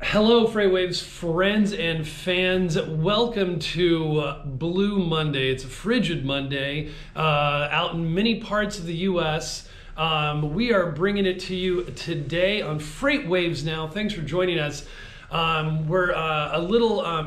Hello, FreightWaves friends and fans. Welcome to Blue Monday. It's a frigid Monday out in many parts of the U.S. We are bringing it to you today on FreightWaves Now. Thanks for joining us. We're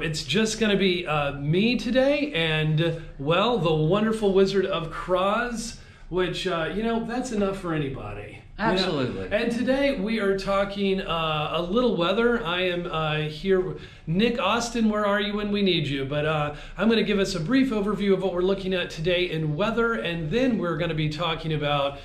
it's just going to be me today and, well, the wonderful Wizard of Croz, which, that's enough for anybody. Absolutely. And today we are talking a little weather. I am here. Nick Austin, where are you when we need you? But I'm going to give us a brief overview of what we're looking at today in weather, and then we're going to be talking about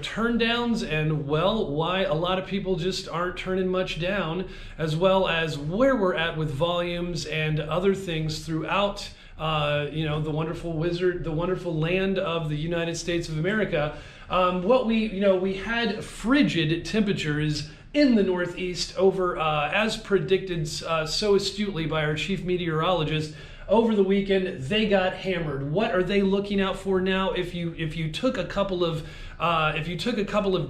turn downs and, well, why a lot of people just aren't turning much down, as well as where we're at with volumes and other things throughout the wonderful land of the United States of America. We had frigid temperatures in the Northeast over, as predicted so astutely by our chief meteorologist. Over the weekend, they got hammered. What are they looking out for now? If you took a couple of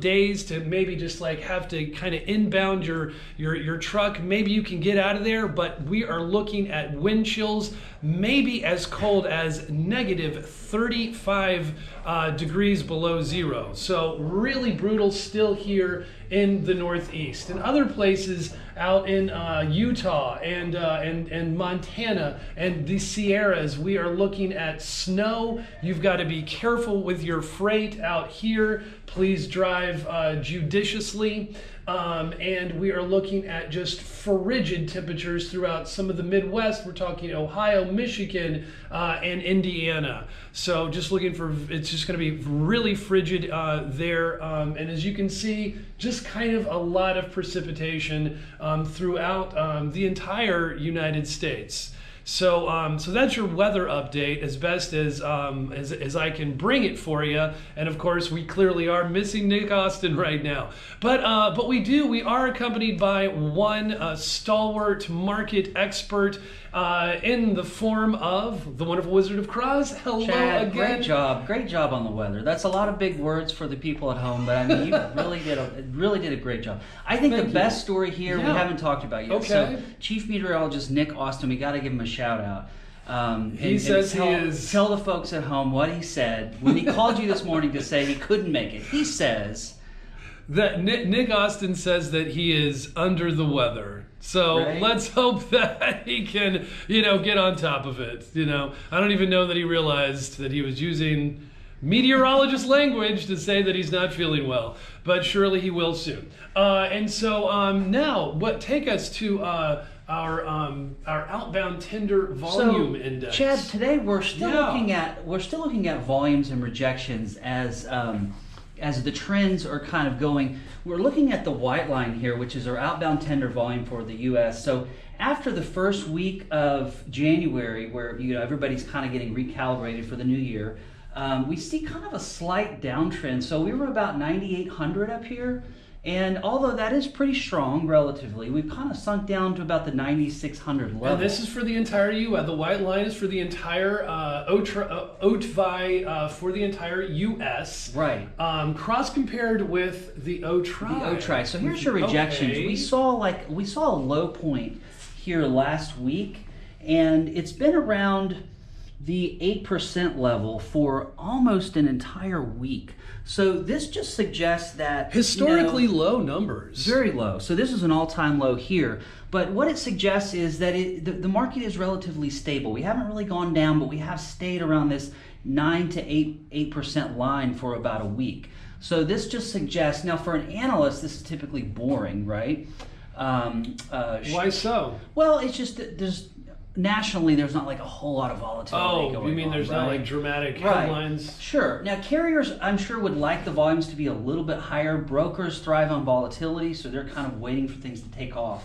days to maybe just like have to kind of inbound your truck, maybe you can get out of there. But we are looking at wind chills, maybe as cold as negative 35 degrees below zero. So really brutal still here in the Northeast. In other places out in Utah and Montana and the Sierras, we are looking at snow. You've got to be careful with your freight out here. Please drive judiciously. And we are looking at just frigid temperatures throughout some of the Midwest. We're talking Ohio, Michigan, and Indiana. So just looking for, it's just going to be really frigid there. And as you can see, just kind of a lot of precipitation throughout the entire United States. So that's your weather update as best as I can bring it for you. And of course, we clearly are missing Nick Austin right now. But we are accompanied by one stalwart market expert in the form of the wonderful Wizard of Croz. Hello, Chad, again. Great job on the weather. That's a lot of big words for the people at home, but I mean, you really did a great job. I think the best story here we haven't talked about yet. Okay. So, Chief Meteorologist Nick Austin, we got to give him a shout out. Tell the folks at home what he said when he called you this morning to say he couldn't make it. He says that Nick Austin says that he is under the weather. So right? Let's hope that he can, get on top of it. I don't even know that he realized that he was using meteorologist language to say that he's not feeling well, but surely he will soon. Now, take us to our outbound tender volume index. Chad, today we're still looking at volumes and rejections as the trends are kind of going. We're looking at the white line here, which is our outbound tender volume for the U.S. So after the first week of January, where everybody's kind of getting recalibrated for the new year, we see kind of a slight downtrend. So we were about 9,800 up here. And although that is pretty strong relatively, we've kind of sunk down to about the 9,600 level. And this is for the entire U.S. The white line is for the entire OTVI for the entire U.S. Right. Cross compared with the OTRI. The OTRI. So here's your rejections. Okay. We saw a low point here last week, and it's been around the 8% level for almost an entire week. So this just suggests that historically low numbers. Very low. So this is an all-time low here. But what it suggests is that the market is relatively stable. We haven't really gone down, but we have stayed around this 9 to 8% line for about a week. So this just suggests, now for an analyst, this is typically boring, right? Why so? Well, it's just that nationally, there's not like a whole lot of volatility going on. Oh, you mean there's not like dramatic headlines? Sure. Now, carriers, I'm sure, would like the volumes to be a little bit higher. Brokers thrive on volatility, so they're kind of waiting for things to take off.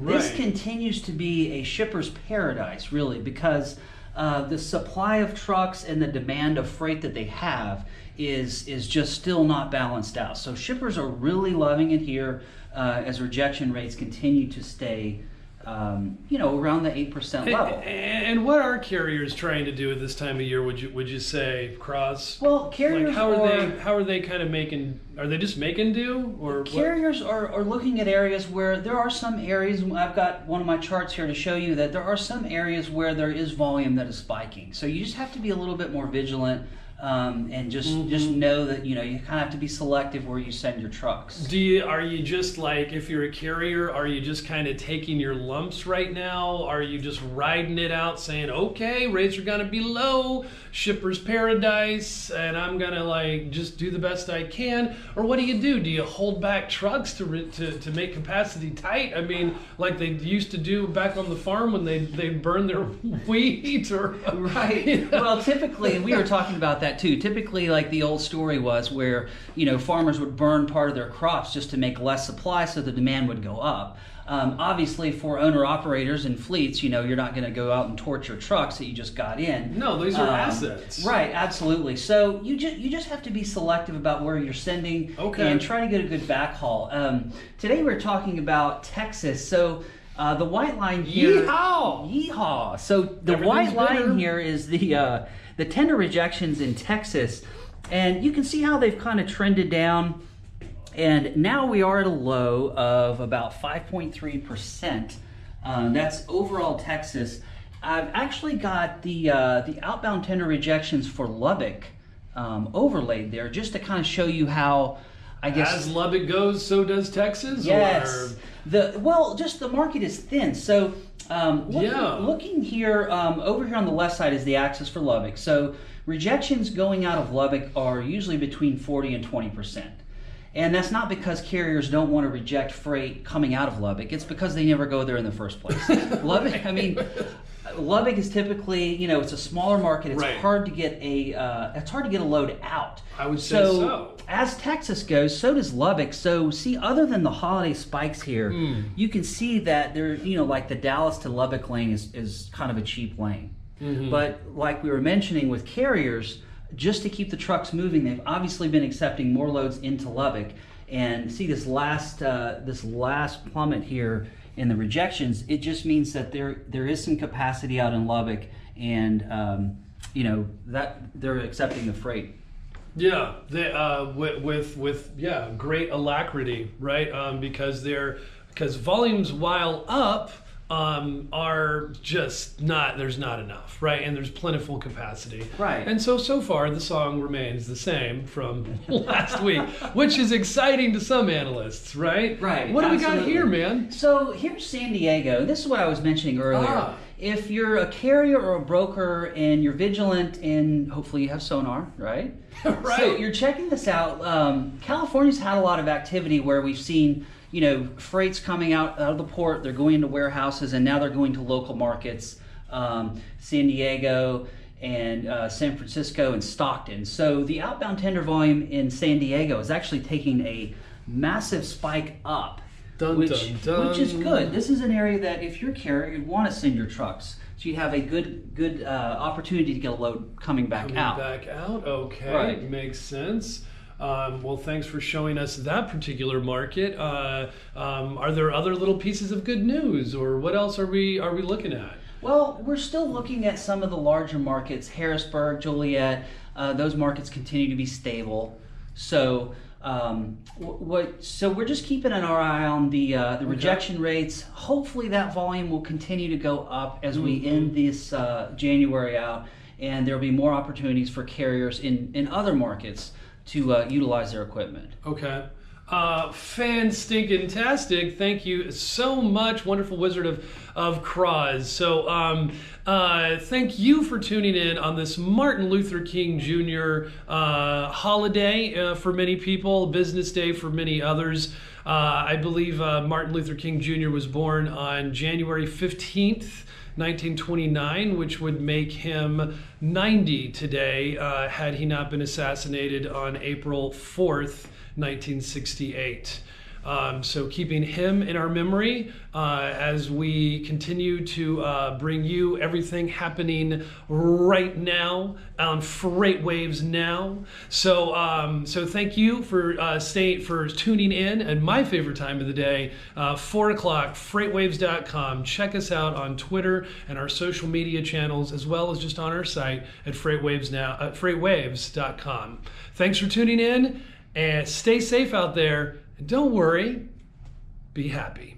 This continues to be a shipper's paradise, really, because the supply of trucks and the demand of freight that they have is just still not balanced out. So shippers are really loving it here as rejection rates continue to stay around the 8% level. And what are carriers trying to do at this time of year? Would you say, Cross? Well, carriers how are they kind of making? Are they just making do, or carriers are looking at areas where there are some areas. I've got one of my charts here to show you that there are some areas where there is volume that is spiking. So you just have to be a little bit more vigilant. And just know that you kind of have to be selective where you send your trucks. Are you just like, if you're a carrier, are you just kind of taking your lumps right now? Are you just riding it out, saying, okay, rates are gonna be low, shipper's paradise, and I'm gonna just do the best I can? Or what do? Do you hold back trucks to make capacity tight? I mean, like they used to do back on the farm when they burn their wheat, or right? Well, typically, and we were talking about that too. Typically, like the old story was where farmers would burn part of their crops just to make less supply so the demand would go up. Obviously, for owner-operators and fleets, you're not going to go out and torch your trucks that you just got in. No, these are assets. Right, absolutely. So you just have to be selective about where you're sending and try to get a good backhaul. Today we're talking about Texas. So the white line here. Yeehaw! So the white line here is the tender rejections in Texas, and you can see how they've kind of trended down. And now we are at a low of about 5.3%. That's overall Texas. I've actually got the outbound tender rejections for Lubbock overlaid there just to kind of show you how, I guess. As Lubbock goes, so does Texas? Yes. Just the market is thin. So looking here, over here on the left side is the axis for Lubbock. So rejections going out of Lubbock are usually between 40 and 20%. And that's not because carriers don't want to reject freight coming out of Lubbock. It's because they never go there in the first place. Lubbock is typically, it's a smaller market. It's hard to get a load out. I would say so. As Texas goes, so does Lubbock. So see, other than the holiday spikes here, you can see that there, like the Dallas to Lubbock lane is kind of a cheap lane. Mm-hmm. But like we were mentioning with carriers, just to keep the trucks moving, they've obviously been accepting more loads into Lubbock. And see this last plummet here in the rejections, it just means that there is some capacity out in Lubbock, and that they're accepting the freight. Yeah, they, with great alacrity, right? Because volumes, while up, are just not, there's not enough, right? And there's plentiful capacity. Right. And so far the song remains the same from last week, which is exciting to some analysts, right? Right. What do we got here, man? So here's San Diego. This is what I was mentioning earlier. If you're a carrier or a broker and you're vigilant, and hopefully you have sonar, right? Right. So you're checking this out. California's had a lot of activity where we've seen freights coming out of the port, they're going into warehouses, and now they're going to local markets, San Diego and San Francisco and Stockton. So the outbound tender volume in San Diego is actually taking a massive spike up, which is good. This is an area that if you're a carrier, you'd want to send your trucks. So you have a good opportunity to get a load coming back out. Okay, right. Makes sense. Well, thanks for showing us that particular market. Are there other little pieces of good news, or what else are we looking at? Well, we're still looking at some of the larger markets, Harrisburg, Joliet. Those markets continue to be stable. So, so we're just keeping an eye on the rejection rates. Hopefully, that volume will continue to go up as we end this January out, and there will be more opportunities for carriers in other markets to utilize their equipment. Okay. Fan-stinkin-tastic. Thank you so much, wonderful Wizard of Croz. So thank you for tuning in on this Martin Luther King Jr. Holiday for many people, business day for many others. I believe Martin Luther King Jr. was born on January 15th, 1929, which would make him 90 today had he not been assassinated on April 4th, 1968. So keeping him in our memory as we continue to bring you everything happening right now on FreightWaves Now. So thank you for tuning in at my favorite time of the day, 4 o'clock, FreightWaves.com. Check us out on Twitter and our social media channels, as well as just on our site at FreightWaves.com. Thanks for tuning in, and stay safe out there. And don't worry, be happy.